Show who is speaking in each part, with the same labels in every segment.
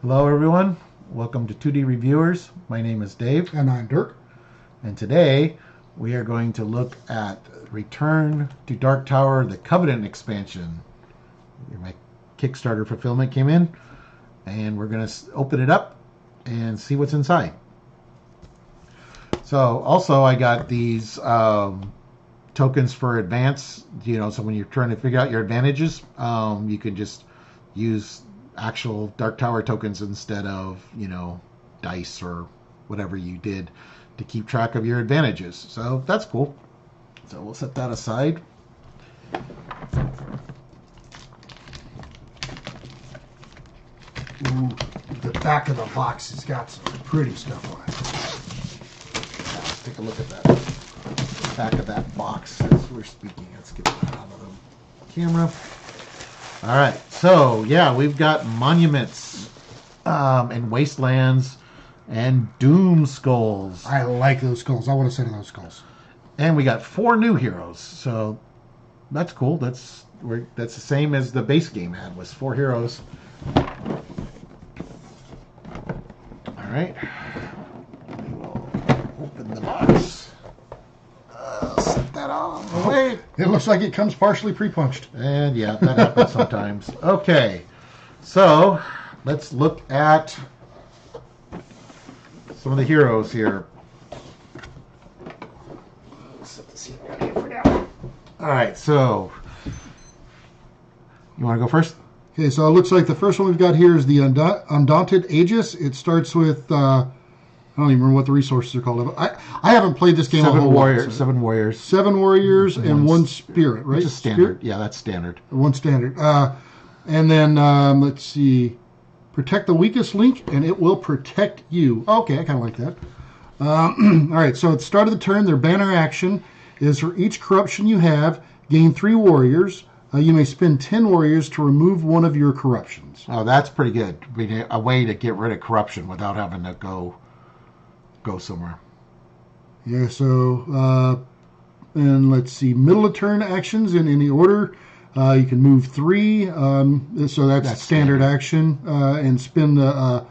Speaker 1: Hello, everyone. Welcome to 2D Reviewers. My name is Dave,
Speaker 2: And I'm Dirk.
Speaker 1: and today we are going to look at Return to Dark Tower, the Covenant expansion. My Kickstarter fulfillment came in, and we're going to open it up and see what's inside. So, also, I got these tokens for advance. So when you're trying to figure out your advantages, you can just use actual Dark Tower tokens instead of, dice or whatever you did to keep track of your advantages. So that's cool. So we'll set that aside.
Speaker 2: Ooh, the back of the box has got some pretty stuff on it.
Speaker 1: Let's take a look at that back of that box as we're speaking. Let's get that out of the camera. All right, so yeah, we've got monuments and wastelands and doom skulls,
Speaker 2: I like those skulls. I want to sit in those skulls.
Speaker 1: and we got 4 new heroes. So that's cool. That's the same as the base game had, was 4 heroes. All right, we will open the box. Set that on the way.
Speaker 2: It looks like it comes partially pre-punched.
Speaker 1: And yeah, that happens sometimes. Okay, so let's look at some of the heroes here. Set this here down here for now. All right, so you want to go first?
Speaker 2: Okay, so it looks like the first one we've got here is the Undaunted Aegis. It starts with, I don't even remember what the resources are called. I haven't played this game a whole lot. So
Speaker 1: 7 warriors.
Speaker 2: 7 warriors and 1 spirit, right?
Speaker 1: Which is standard.
Speaker 2: Spirit?
Speaker 1: Yeah, that's standard.
Speaker 2: 1 standard. And then, let's see, protect the weakest link, and it will protect you. Okay, I kind of like that. All right, so at the start of the turn, their banner action is for each corruption you have, gain 3 warriors. You may spend 10 warriors to remove one of your corruptions.
Speaker 1: Oh, that's pretty good. A way to get rid of corruption without having to go somewhere.
Speaker 2: Yeah, so, and let's see, middle of turn actions in any order. You can move 3, so that's standard action, and spend a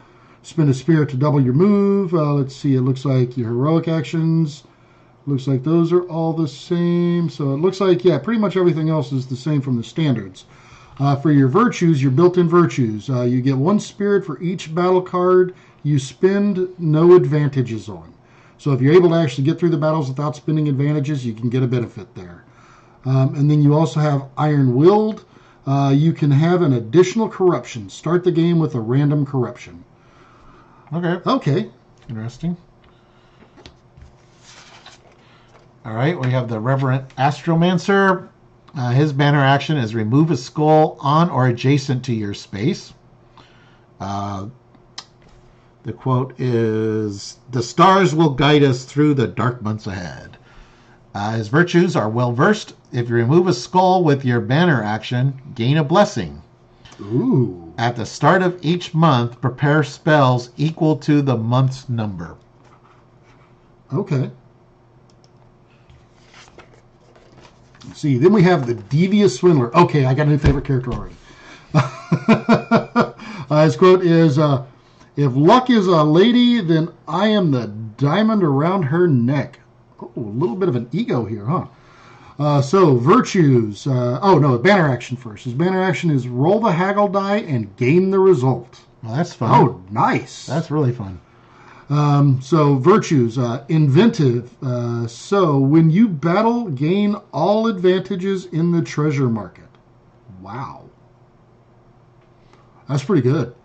Speaker 2: spirit to double your move. Let's see, it looks like your heroic actions. Looks like those are all the same. So it looks like, yeah, pretty much everything else is the same from the standards. For your virtues, your built-in virtues, you get 1 spirit for each battle card you spend no advantages on. So if you're able to actually get through the battles without spending advantages, you can get a benefit there. And then you also have Iron-Willed. You can have an additional corruption. Start the game with a random corruption. Okay.
Speaker 1: Interesting. All right, we have the Reverent Astromancer. His banner action is remove a skull on or adjacent to your space. The quote is, "The stars will guide us through the dark months ahead." His virtues are well-versed. If you remove a skull with your banner action, gain a blessing.
Speaker 2: Ooh.
Speaker 1: At the start of each month, prepare spells equal to the month's number.
Speaker 2: Okay. Let's see, then we have the Devious Swindler. Okay, I got a new favorite character already. His quote is, "If luck is a lady, then I am the diamond around her neck." Oh, a little bit of an ego here, huh? So, virtues. Banner action first. His banner action is roll the haggle die and gain the result.
Speaker 1: Well, that's fun.
Speaker 2: Oh, nice.
Speaker 1: That's really fun.
Speaker 2: So virtues, inventive. So when you battle, gain all advantages in the treasure market. Wow. That's pretty good.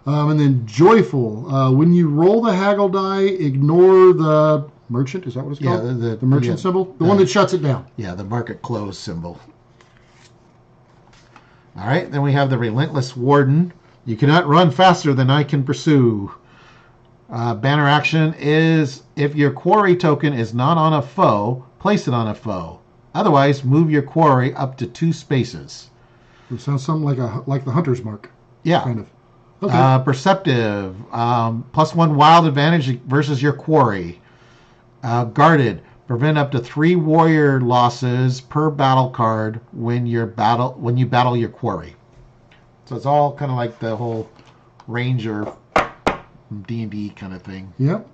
Speaker 2: And then joyful. When you roll the haggle die, ignore the merchant. Is that what it's called?
Speaker 1: Yeah,
Speaker 2: the merchant symbol? The one that shuts it down.
Speaker 1: Yeah, the market close symbol. All right, then we have the Relentless Warden. You cannot run faster than I can pursue. Banner action is, if your quarry token is not on a foe, place it on a foe. Otherwise, move your quarry up to 2 spaces.
Speaker 2: It sounds something like the hunter's mark.
Speaker 1: Yeah.
Speaker 2: Kind of. Okay.
Speaker 1: Perceptive. +1 wild advantage versus your quarry. Guarded. Prevent up to 3 warrior losses per battle card when you battle your quarry. So it's all kind of like the whole ranger from D&D kind of thing.
Speaker 2: Yep.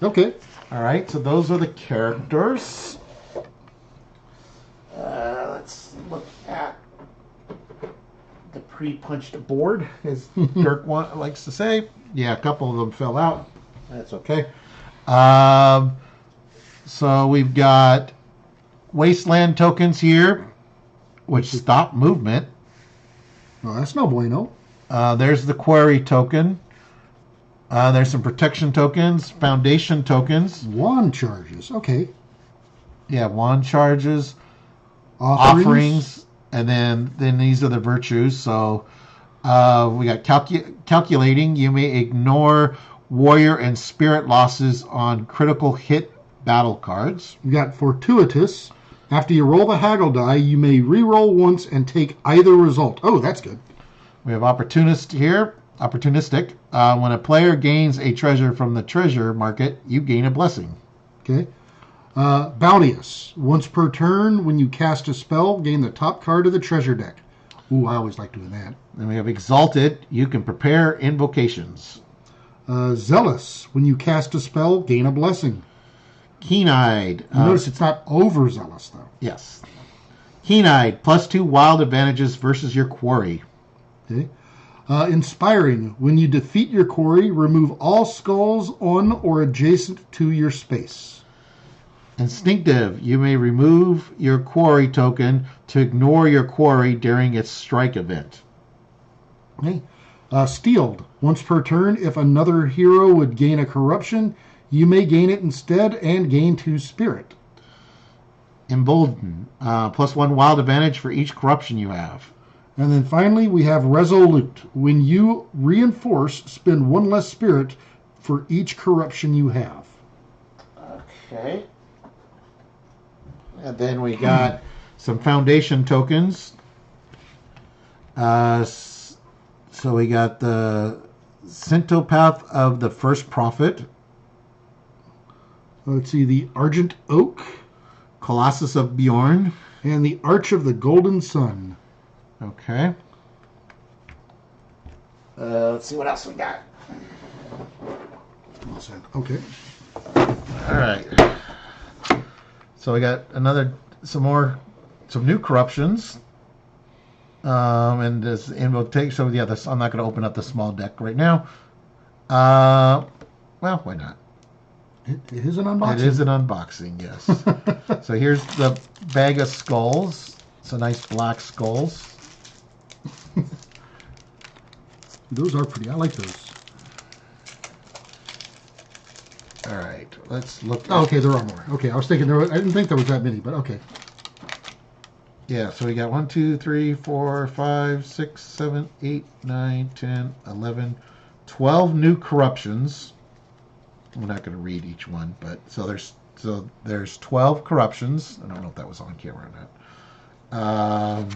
Speaker 2: Okay.
Speaker 1: All right, so those are the characters. Let's look at the pre-punched board, as Dirk likes to say. Yeah, a couple of them fell out. That's okay. So we've got wasteland tokens here, which stop movement.
Speaker 2: Well, that's no bueno.
Speaker 1: There's the quarry token. There's some protection tokens, foundation tokens.
Speaker 2: Wand charges. Okay.
Speaker 1: Yeah, wand charges, offerings, and then these are the virtues. So we got calculating. You may ignore warrior and spirit losses on critical hit battle cards.
Speaker 2: We got fortuitous. After you roll the haggle die, you may re-roll once and take either result. Oh, that's good.
Speaker 1: We have opportunistic. When a player gains a treasure from the treasure market, you gain a blessing.
Speaker 2: Okay. Bounteous. Once per turn, when you cast a spell, gain the top card of the treasure deck. Ooh, I always like doing that.
Speaker 1: Then we have exalted. You can prepare invocations.
Speaker 2: Zealous. When you cast a spell, gain a blessing.
Speaker 1: Keen-eyed.
Speaker 2: Notice it's not overzealous, though.
Speaker 1: Yes. Keen-eyed. +2 wild advantages versus your quarry.
Speaker 2: Okay. Inspiring. When you defeat your quarry, remove all skulls on or adjacent to your space.
Speaker 1: Instinctive. You may remove your quarry token to ignore your quarry during its strike event.
Speaker 2: Okay. Steeled. Once per turn, if another hero would gain a corruption, you may gain it instead and gain 2 spirit.
Speaker 1: Embolden. +1 wild advantage for each corruption you have.
Speaker 2: And then finally, we have resolute. When you reinforce, spend 1 less spirit for each corruption you have.
Speaker 1: Okay. And then we got some foundation tokens. So we got the Centopath of the First Prophet.
Speaker 2: Let's see, the Argent Oak.
Speaker 1: Colossus of Bjorn.
Speaker 2: And the Arch of the Golden Sun.
Speaker 1: Okay. Let's see what else we got.
Speaker 2: Okay.
Speaker 1: All right. So we got some new corruptions. And this invocation. So yeah, I'm not going to open up the small deck right now. Well, why not?
Speaker 2: It is an unboxing.
Speaker 1: It is an unboxing, yes. So here's the bag of skulls. It's a nice black skulls.
Speaker 2: Those are pretty. I like those.
Speaker 1: All right, let's look.
Speaker 2: Oh, okay, there are more. Okay, I was thinking I didn't think there was that many, but okay.
Speaker 1: Yeah, so we got 1, 2, 3, 4, 5, 6, 7, 8, 9, 10, 11, 12 new corruptions. We're not going to read each one, but there's 12 corruptions. I don't know if that was on camera or not.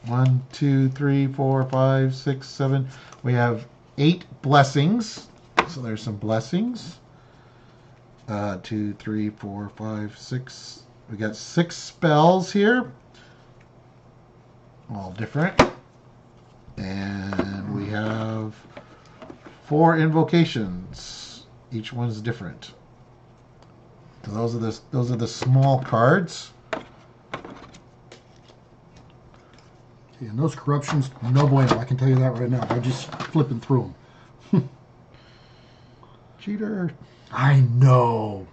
Speaker 1: 1, 2, 3, 4, 5, 6, 7. We have 8 blessings. So there's some blessings. 2, 3, 4, 5, 6. We got 6 spells here. All different. And we have 4 invocations. Each one's different. So those are the small cards.
Speaker 2: And those corruptions, no bueno. I can tell you that right now. I'm just flipping through them.
Speaker 1: Cheater.
Speaker 2: I know.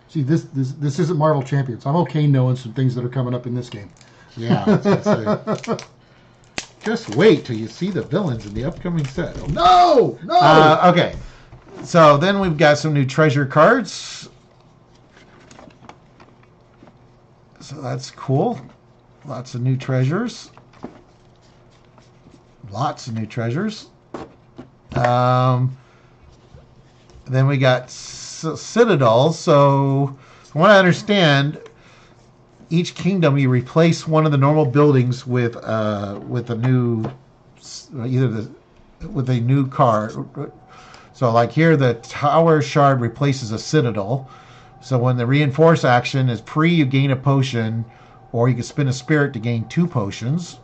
Speaker 2: See, this isn't Marvel Champions. I'm okay knowing some things that are coming up in this game.
Speaker 1: Yeah. Just wait till you see the villains in the upcoming set.
Speaker 2: No!
Speaker 1: Okay. So then we've got some new treasure cards. So that's cool. Lots of new treasures. Then we got Citadel. So from what I understand, each kingdom you replace one of the normal buildings with a new with a new card. So like here, the Tower Shard replaces a Citadel. So when the reinforce action is you gain a potion, or you can spin a spirit to gain 2 potions.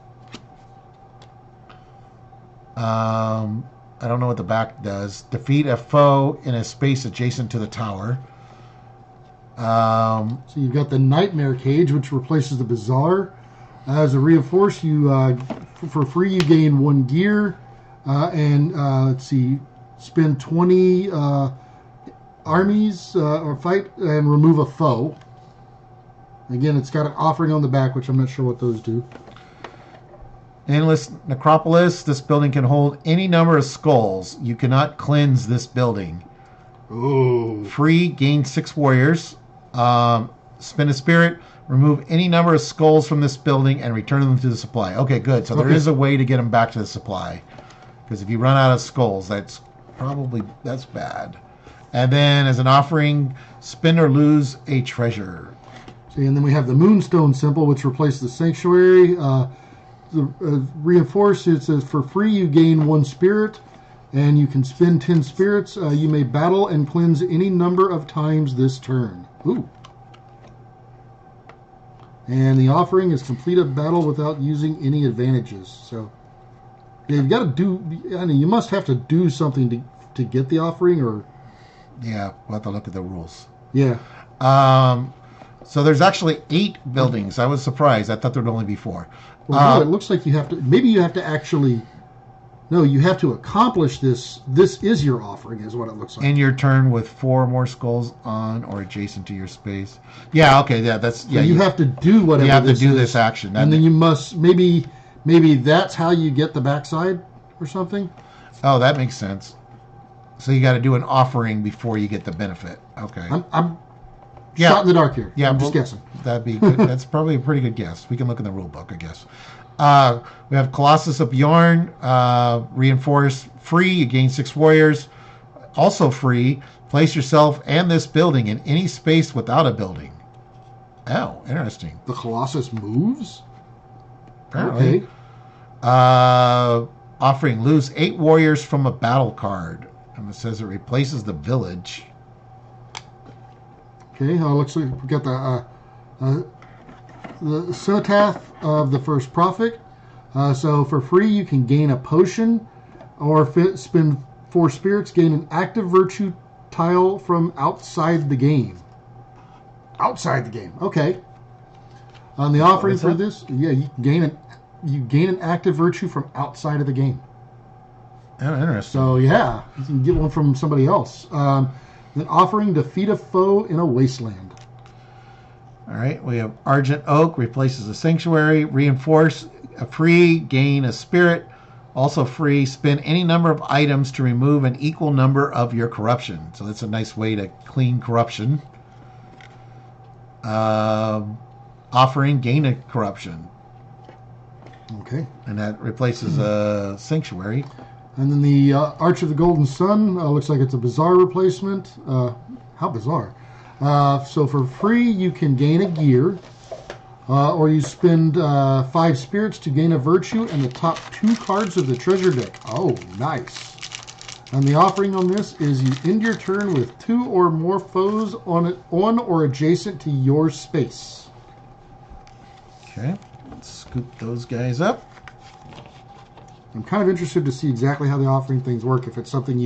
Speaker 1: I don't know what the back does. Defeat a foe in a space adjacent to the tower.
Speaker 2: So you've got the Nightmare Cage, which replaces the Bazaar. As a reinforce, for free you gain 1 gear, and let's see, spend 20 armies or fight and remove a foe. Again, it's got an offering on the back, which I'm not sure what those do.
Speaker 1: Endless Necropolis. This building can hold any number of skulls. You cannot cleanse this building.
Speaker 2: Oh.
Speaker 1: Free, gain 6 warriors. Spend a spirit. Remove any number of skulls from this building and return them to the supply. Okay, good. So there is a way to get them back to the supply. Because if you run out of skulls, that's bad. And then as an offering, spend or lose a treasure.
Speaker 2: See, and then we have the Moonstone symbol, which replaces the Sanctuary. Reinforce, it says for free you gain 1 spirit, and you can spend 10 spirits. You may battle and cleanse any number of times this turn. Ooh. And the offering is complete a battle without using any advantages. So you've got to do. I mean, you must have to do something to get the offering, or
Speaker 1: yeah, we'll have to look at the rules.
Speaker 2: Yeah.
Speaker 1: So there's actually 8 buildings. I was surprised. I thought there'd only be 4.
Speaker 2: Well, no, it looks like you have to. Maybe you have to actually. No, you have to accomplish this. This is your offering, is what it looks like.
Speaker 1: In your turn with 4 more skulls on or adjacent to your space. Yeah, okay, yeah, that's yeah.
Speaker 2: So you have to do whatever.
Speaker 1: You have to do
Speaker 2: is,
Speaker 1: this action,
Speaker 2: and then you must maybe that's how you get the backside or something.
Speaker 1: Oh, that makes sense. So you got to do an offering before you get the benefit. Okay.
Speaker 2: I'm shot in the dark here.
Speaker 1: Yeah,
Speaker 2: I'm just guessing.
Speaker 1: That'd be good. That's probably a pretty good guess. We can look in the rule book, I guess. We have Colossus of Bjorn, reinforce free. You gain 6 warriors. Also free. Place yourself and this building in any space without a building. Oh, interesting.
Speaker 2: The Colossus moves?
Speaker 1: Apparently. Okay. Offering lose 8 warriors from a battle card. And it says it replaces the village.
Speaker 2: Okay, looks like we got the Cenotaph of the First Prophet. So for free, you can gain a potion, or spend 4 spirits, gain an active virtue tile from outside the game. Outside the game, okay. On the offering for this, yeah, you gain an active virtue from outside of the game.
Speaker 1: Oh, interesting.
Speaker 2: So yeah, you can get one from somebody else. Then offering defeat a foe in a wasteland.
Speaker 1: All right, we have Argent Oak replaces a Sanctuary. Reinforce a free, gain a spirit. Also free, spend any number of items to remove an equal number of your corruption. So that's a nice way to clean corruption. Offering, gain a corruption.
Speaker 2: Okay.
Speaker 1: And that replaces a Sanctuary.
Speaker 2: And then the Arch of the Golden Sun looks like it's a Bazaar replacement. How bizarre. So for free, you can gain a gear, or you spend 5 spirits to gain a virtue and the top 2 cards of the treasure deck. Oh, nice. And the offering on this is you end your turn with 2 or more foes on or adjacent to your space.
Speaker 1: Okay, let's scoop those guys up.
Speaker 2: I'm kind of interested to see exactly how the offering things work. If it's something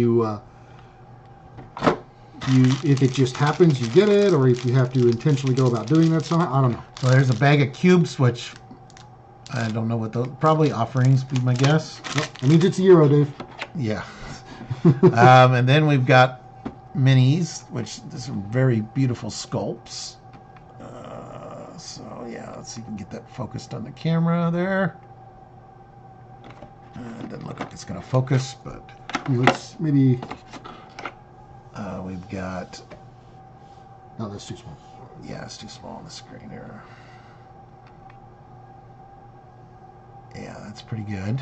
Speaker 2: if it just happens, you get it, or if you have to intentionally go about doing that somehow. I don't know.
Speaker 1: So there's a bag of cubes, which I don't know what those. Probably offerings, be my guess.
Speaker 2: Well, that means it's a Euro, Dave.
Speaker 1: Yeah. And then we've got minis, which there's some very beautiful sculpts. So yeah, let's see if we can get that focused on the camera there. It doesn't look like it's going to focus, but
Speaker 2: let's maybe.
Speaker 1: We've got.
Speaker 2: No, that's too small.
Speaker 1: Yeah, it's too small on the screen here. Yeah, that's pretty good.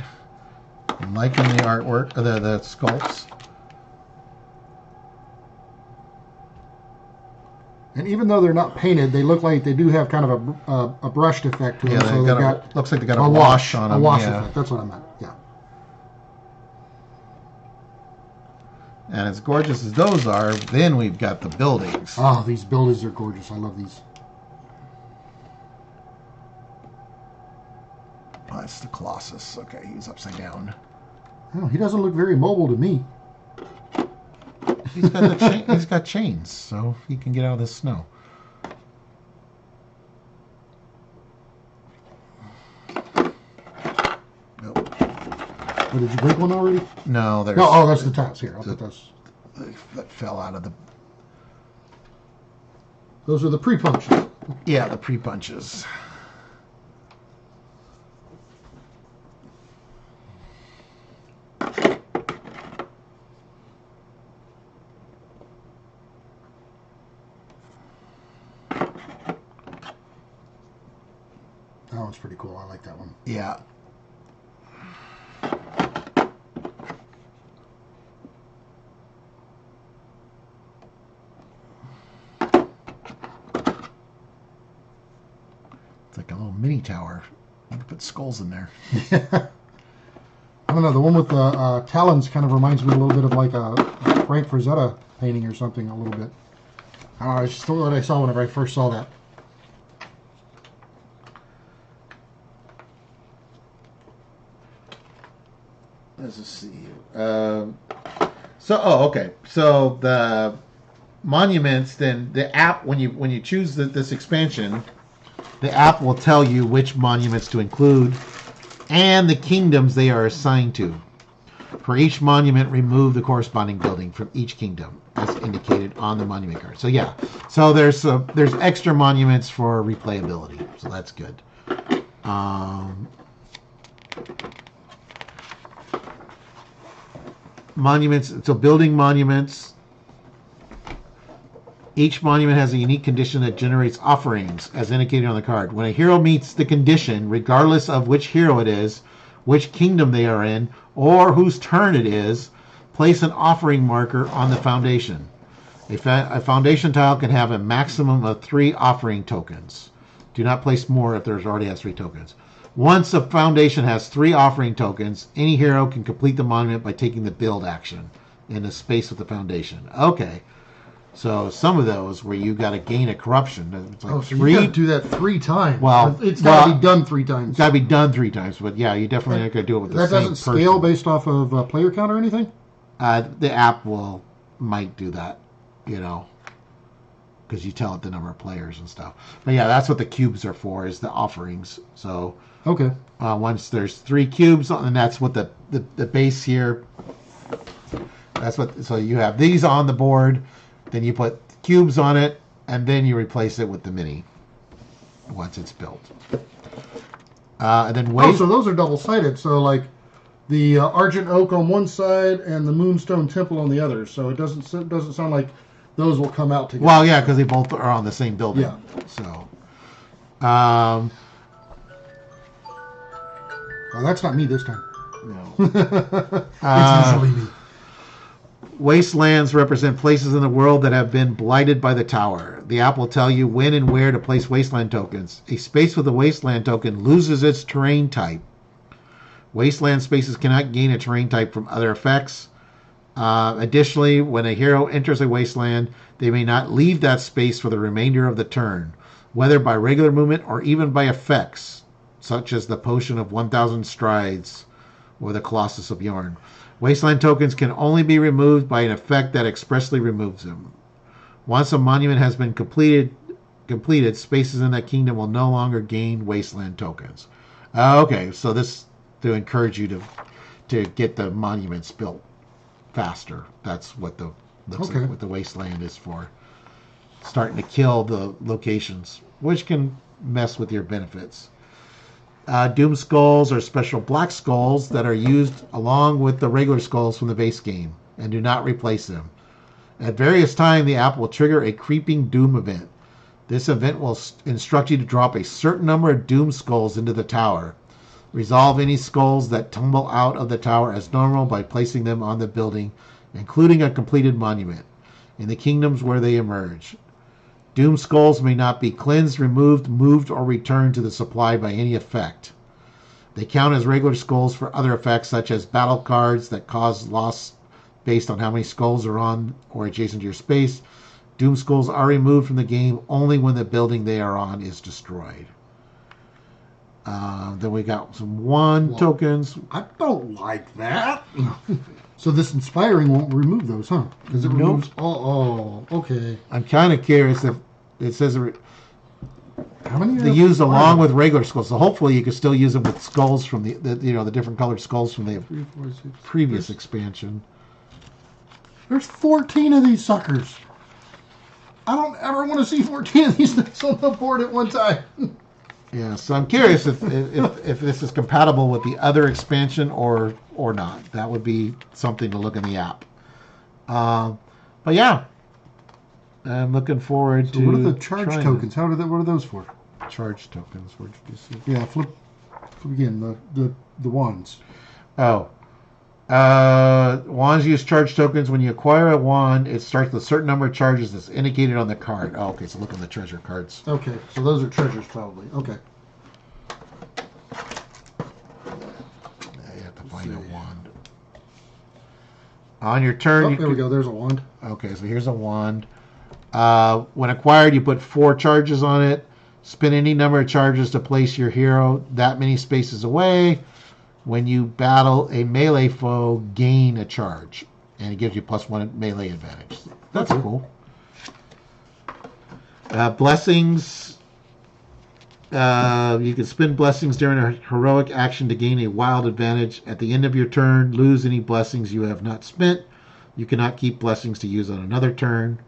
Speaker 1: I'm liking the artwork, the sculpts.
Speaker 2: And even though they're not painted, they look like they do have kind of a brushed effect to them.
Speaker 1: Yeah,
Speaker 2: so they got
Speaker 1: looks like they got a wash on them.
Speaker 2: A wash effect. That's what I meant. Yeah.
Speaker 1: And as gorgeous as those are, then we've got the buildings.
Speaker 2: Oh, these buildings are gorgeous. I love these.
Speaker 1: Oh, that's the Colossus. Okay, he's upside down.
Speaker 2: Oh, he doesn't look very mobile to me.
Speaker 1: He's got chains, so he can get out of the snow.
Speaker 2: Oh, did you break one already?
Speaker 1: No, there's.
Speaker 2: No, oh, that's the tabs here. I'll put those.
Speaker 1: That fell out of the.
Speaker 2: Those are the pre-punches.
Speaker 1: Yeah, the pre-punches.
Speaker 2: That one's pretty cool. I like that one.
Speaker 1: Yeah. It's like a little mini tower. You can put skulls in there.
Speaker 2: I don't know. The one with the talons kind of reminds me a little bit of like a Frank Frazetta painting or something. A little bit. I don't know. It's just what I saw whenever I first saw that.
Speaker 1: Let's just see. Okay. So the monuments, then the app, when you choose this expansion, the app will tell you which monuments to include and the kingdoms they are assigned to. For each monument, remove the corresponding building from each kingdom as indicated on the monument card. So yeah, so there's extra monuments for replayability, so that's good. Monuments, so building monuments. Each monument has a unique condition that generates offerings, as indicated on the card. When a hero meets the condition, regardless of which hero it is, which kingdom they are in, or whose turn it is, place an offering marker on the foundation. A foundation tile can have a maximum of 3 offering tokens. Do not place more if there's already has 3 tokens. Once a foundation has 3 offering tokens, any hero can complete the monument by taking the build action in the space of the foundation. Okay. So some of those where you got to gain a corruption. It's like
Speaker 2: so you got to do that 3 times.
Speaker 1: Well,
Speaker 2: it's got to be done 3 times.
Speaker 1: It's got to be done 3 times. But yeah, you definitely not going to do it with the same person.
Speaker 2: That doesn't scale based off of player count or anything?
Speaker 1: The app might do that, because you tell it the number of players and stuff. But yeah, that's what the cubes are for, is the offerings. So
Speaker 2: okay.
Speaker 1: Once there's 3 cubes, and that's what the base here. So you have these on the board. Then you put cubes on it, and then you replace it with the mini once it's built. And then
Speaker 2: so those are double-sided. So like the Argent Oak on one side and the Moonstone Temple on the other. So it doesn't sound like those will come out together.
Speaker 1: Well, yeah, because they both are on the same building.
Speaker 2: Yeah.
Speaker 1: So.
Speaker 2: Oh, that's not me this time.
Speaker 1: No.
Speaker 2: It's usually me.
Speaker 1: Wastelands represent places in the world that have been blighted by the tower. The app will tell you when and where to place wasteland tokens. A space with a wasteland token loses its terrain type. Wasteland spaces cannot gain a terrain type from other effects. Additionally, when a hero enters a wasteland, they may not leave that space for the remainder of the turn, whether by regular movement or even by effects, such as the Potion of 1,000 Strides or the Colossus of Yorn. Wasteland tokens can only be removed by an effect that expressly removes them. Once a monument has been completed, spaces in that kingdom will no longer gain wasteland tokens. Okay, so this to encourage you to get the monuments built faster. That's what looks like what the wasteland is for. Starting to kill the locations, which can mess with your benefits. Doom skulls are special black skulls that are used along with the regular skulls from the base game and do not replace them. At various times, the app will trigger a creeping doom event. This event will instruct you to drop a certain number of doom skulls into the tower. Resolve any skulls that tumble out of the tower as normal by placing them on the building, including a completed monument, in the kingdoms where they emerge. Doom skulls may not be cleansed, removed, moved, or returned to the supply by any effect. They count as regular skulls for other effects, such as battle cards that cause loss based on how many skulls are on or adjacent to your space. Doom skulls are removed from the game only when the building they are on is destroyed. Then we got some wand tokens.
Speaker 2: I don't like that. So this inspiring won't remove those, huh? Because it
Speaker 1: Nope.
Speaker 2: removes. Oh, okay.
Speaker 1: I'm kind of curious if it says
Speaker 2: How many?
Speaker 1: they use along with regular skulls. So hopefully you can still use them with skulls from the different colored skulls from the
Speaker 2: 3, 4, 6.
Speaker 1: previous expansion.
Speaker 2: There's 14 of these suckers. I don't ever want to see 14 of these things on the board at one time.
Speaker 1: Yeah, so I'm curious if this is compatible with the other expansion or not. That would be something to look in the app. But yeah, I'm looking forward to.
Speaker 2: What are the charge tokens?
Speaker 1: Them.
Speaker 2: What are those for?
Speaker 1: Charge tokens. Where did you see?
Speaker 2: Yeah, flip again. The wands.
Speaker 1: Oh, wands use charge tokens. When you acquire a wand, it starts with a certain number of charges that's indicated on the card. Oh, okay, so look on the treasure cards.
Speaker 2: Okay, so those are treasures probably. Okay.
Speaker 1: Yeah, you have to find a wand. On your turn,
Speaker 2: There we go. There's a wand.
Speaker 1: Okay, so here's a wand. When acquired, you put 4 charges on it. Spin any number of charges to place your hero that many spaces away. When you battle a melee foe, gain a charge. And it gives you +1 melee advantage. That's cool. Blessings. You can spend blessings during a heroic action to gain a wild advantage. At the end of your turn, lose any blessings you have not spent. You cannot keep blessings to use on another turn.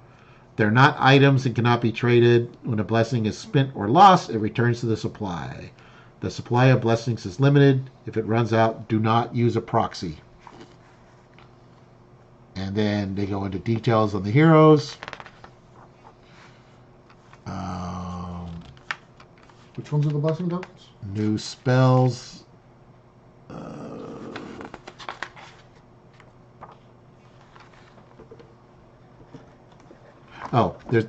Speaker 1: They're not items and cannot be traded. When a blessing is spent or lost, it returns to the supply. The supply of blessings is limited. If it runs out, do not use a proxy. And then they go into details on the heroes.
Speaker 2: Which ones are the blessing tokens?
Speaker 1: New spells.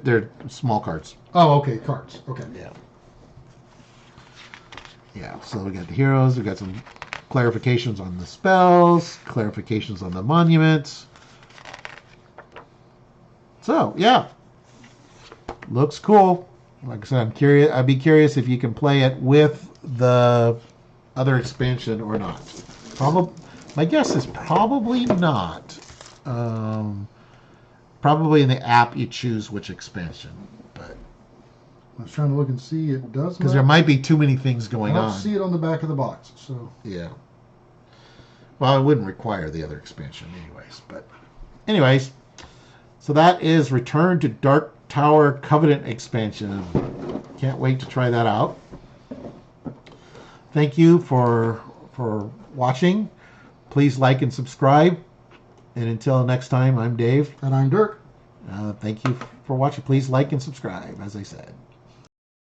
Speaker 1: They're small cards.
Speaker 2: Oh, okay, cards. Okay.
Speaker 1: Yeah, so we got the heroes, we got some clarifications on the spells, clarifications on the monuments. So, yeah. Looks cool. Like I said, I'm curious. I'd be curious if you can play it with the other expansion or not. My guess is probably not. Probably in the app you choose which expansion, but
Speaker 2: I was trying to look and see. It does
Speaker 1: because there might be too many things going
Speaker 2: I
Speaker 1: on.
Speaker 2: don't see it on the back of the box. So
Speaker 1: Yeah. Well, it wouldn't require the other expansion, anyways. But, anyways, so that is Return to Dark Tower Covenant expansion. Can't wait to try that out. Thank you for watching. Please like and subscribe. And until next time, I'm Dave.
Speaker 2: and I'm Dirk.
Speaker 1: Thank you for watching. Please like and subscribe, as I said.